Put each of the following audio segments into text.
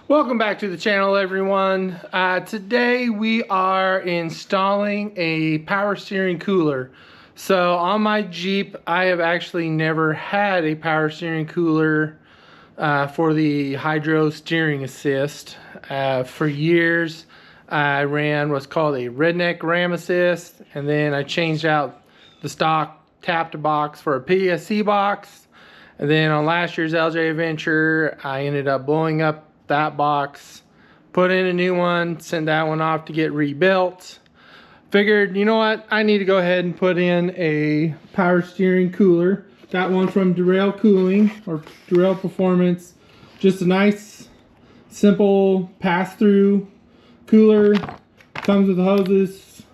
Welcome back to the channel, everyone. Today we are installing a power steering cooler. So on my Jeep, I have actually never had a power steering cooler for the hydro steering assist. For years, I ran what's called a redneck ram assist, and then I changed out the stock tapped box for a PSC box. And then on last year's LJ Adventure, I ended up blowing up that box, put in a new one, sent that one off to get rebuilt. Figured, you know what, I need to go ahead and put in a power steering cooler. Got one from Derale Cooling or Derale Performance. Just a nice, simple pass-through cooler. Comes with hoses.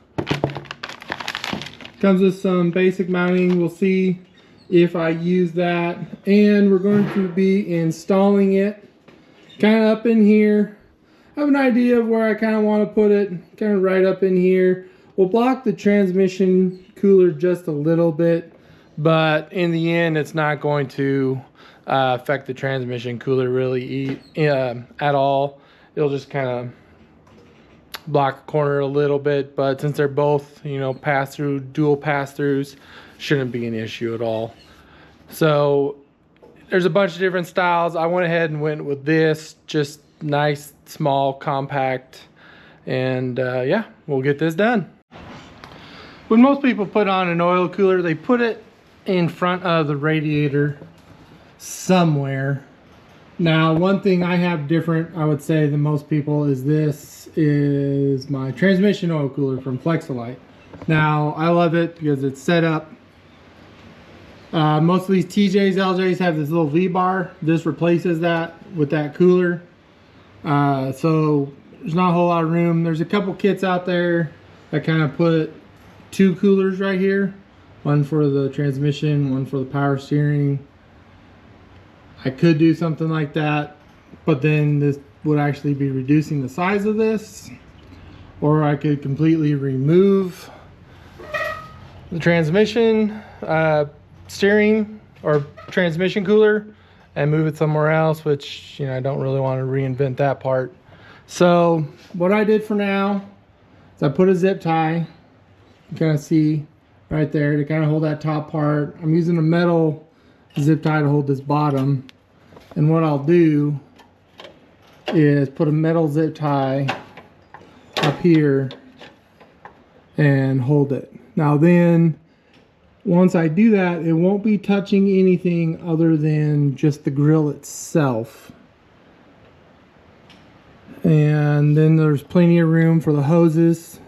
Comes with some basic mounting. We'll see if I use that. And we're going to be installing it kind of up in here. I have an idea of where I kind of want to put it, kind of right up in here. We'll block the transmission cooler just a little bit, but in the end it's not going to affect the transmission cooler really at all. It'll just kind of block a corner a little bit, but since they're both, you know, pass-through, dual pass-throughs, shouldn't be an issue at all. So there's a bunch of different styles. I went ahead and went with this, just nice, small, compact, and yeah, we'll get this done. When most people put on an oil cooler, they put it in front of the radiator somewhere. Now, one thing I have different, I would say, than most people is this is my transmission oil cooler from Flexolite. Now, I love it because it's set up. Most of these TJs, LJs have this little V-bar. This replaces that with that cooler. So there's not a whole lot of room. There's a couple kits out there that kind of put two coolers right here. One for the transmission, one for the power steering. I could do something like that, but then this would actually be reducing the size of this. Or I could completely remove the transmission steering or transmission cooler and move it somewhere else, which, you know, I don't really want to reinvent that part. So what I did for now is I put a zip tie. You kind of see right there to kind of hold that top part. I'm using a metal zip tie to hold this bottom, and what I'll do is put a metal zip tie up here and hold it. Now then, once I do that, it won't be touching anything other than just the grill itself. And then there's plenty of room for the hoses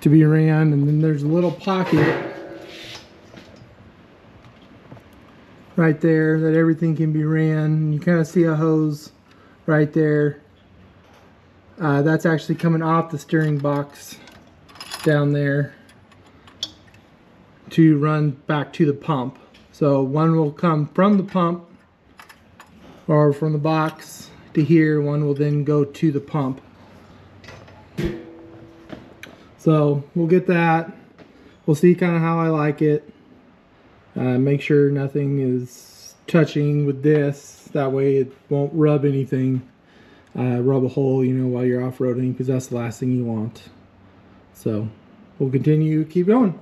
to be ran, and then there's a little pocket right there that everything can be ran. You kind of see a hose right there. That's actually coming off the steering box down there to run back to the pump. So one will come from the pump or from the box to here. One will then go to the pump. So we'll get that. We'll see kind of how I like it. Make sure nothing is touching with this. That way it won't rub anything. Rub a hole, you know, while you're off-roading, because that's the last thing you want. So we'll continue, keep going.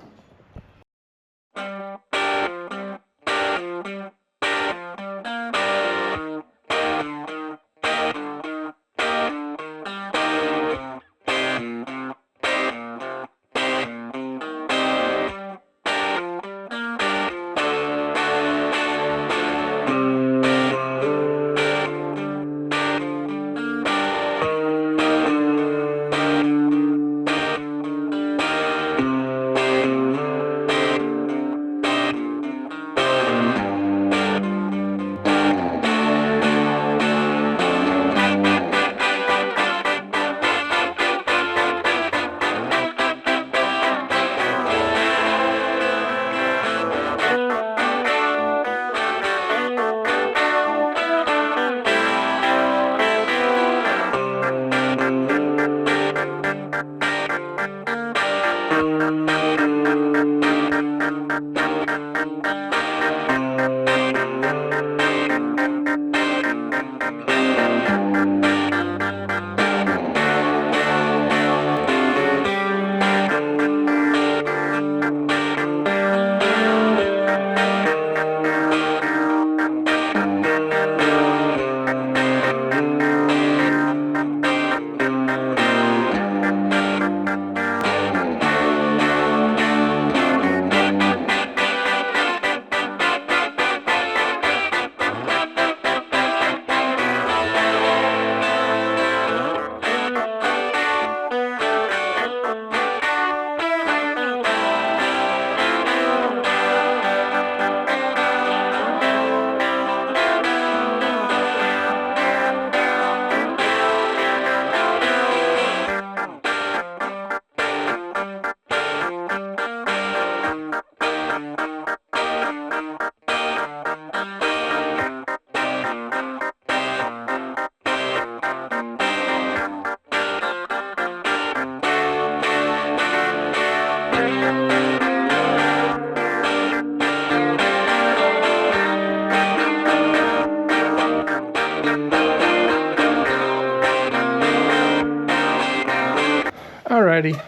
Alrighty,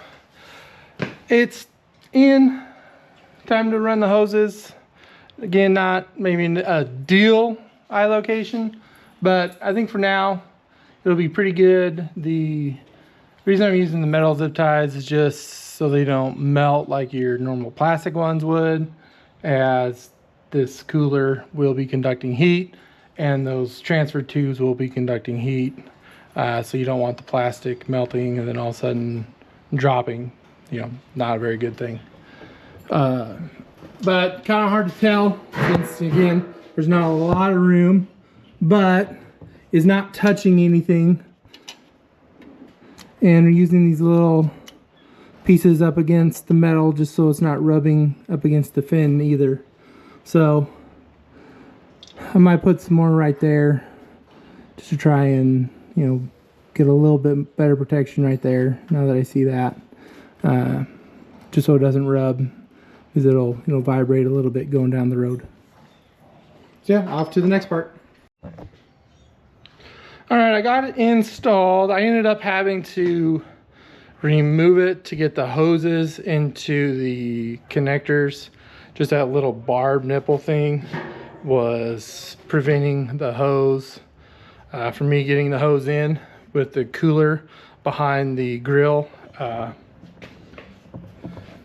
it's in. Time to run the hoses. Again, not maybe a deal eye location, but I think for now it'll be pretty good. The reason I'm using the metal zip ties is just so they don't melt like your normal plastic ones would, as this cooler will be conducting heat and those transfer tubes will be conducting heat. So you don't want the plastic melting and then all of a sudden dropping. You know, not a very good thing. But kind of hard to tell since, again, there's not a lot of room, but is not touching anything. And we're using these little pieces up against the metal just so it's not rubbing up against the fin either. So I might put some more right there just to try and, you know, get a little bit better protection right there now that I see that. Just so it doesn't rub, because it'll, you know, vibrate a little bit going down the road. So yeah, off to the next part. All right, I got it installed. I ended up having to remove it to get the hoses into the connectors. Just that little barb nipple thing was preventing the hose from me getting the hose in with the cooler behind the grill.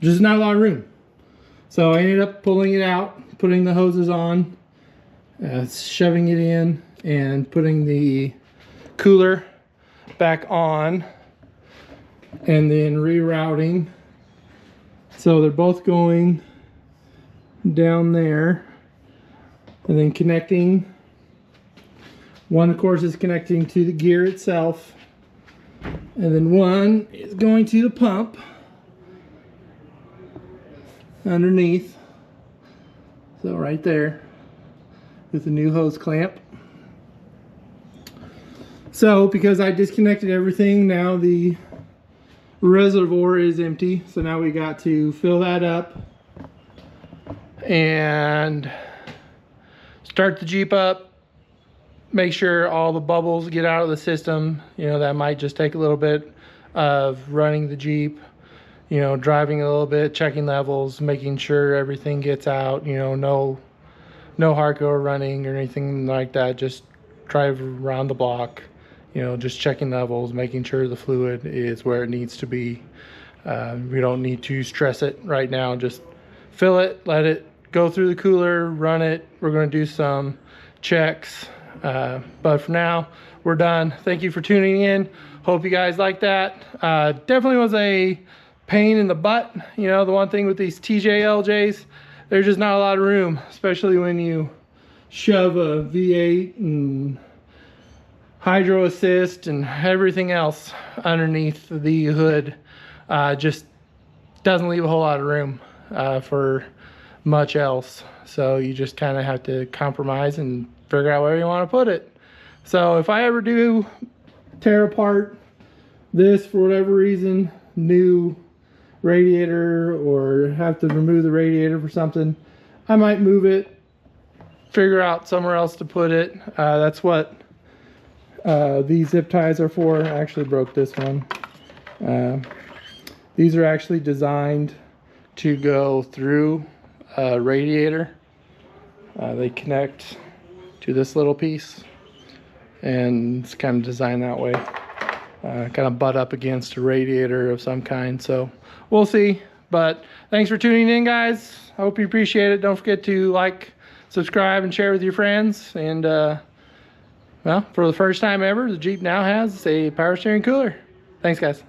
Just not a lot of room. So I ended up pulling it out, putting the hoses on, shoving it in, and putting the cooler back on, and then rerouting. So they're both going down there, and then connecting. One, of course, is connecting to the gear itself, and then one is going to the pump underneath. So right there with the new hose clamp. So because I disconnected everything, now the reservoir is empty. So now we got to fill that up and start the Jeep up. Make sure all the bubbles get out of the system. You know, that might just take a little bit of running the Jeep. You know, driving a little bit, checking levels, making sure everything gets out. You know, no hardcore running or anything like that. Just drive around the block. You know, just checking levels, making sure the fluid is where it needs to be. We don't need to stress it right now. Just fill it, let it go through the cooler, run it. We're going to do some checks. But for now, we're done. Thank you for tuning in. Hope you guys like that. Definitely was a pain in the butt. You know, the one thing with these TJLJs, there's just not a lot of room, especially when you shove a V8 and hydro assist and everything else underneath the hood. Just doesn't leave a whole lot of room for much else. So you just kind of have to compromise and figure out where you want to put it. So if I ever do tear apart this for whatever reason, new radiator, or have to remove the radiator for something, I might move it, figure out somewhere else to put it. That's what these zip ties are for. I actually broke this one. These are actually designed to go through a radiator. They connect to this little piece, and it's kind of designed that way. Kind of butt up against a radiator of some kind, so we'll see. But thanks for tuning in, guys. I hope you appreciate it. Don't forget to like, subscribe, and share with your friends. And well, for the first time ever, the Jeep now has a power steering cooler. Thanks, guys.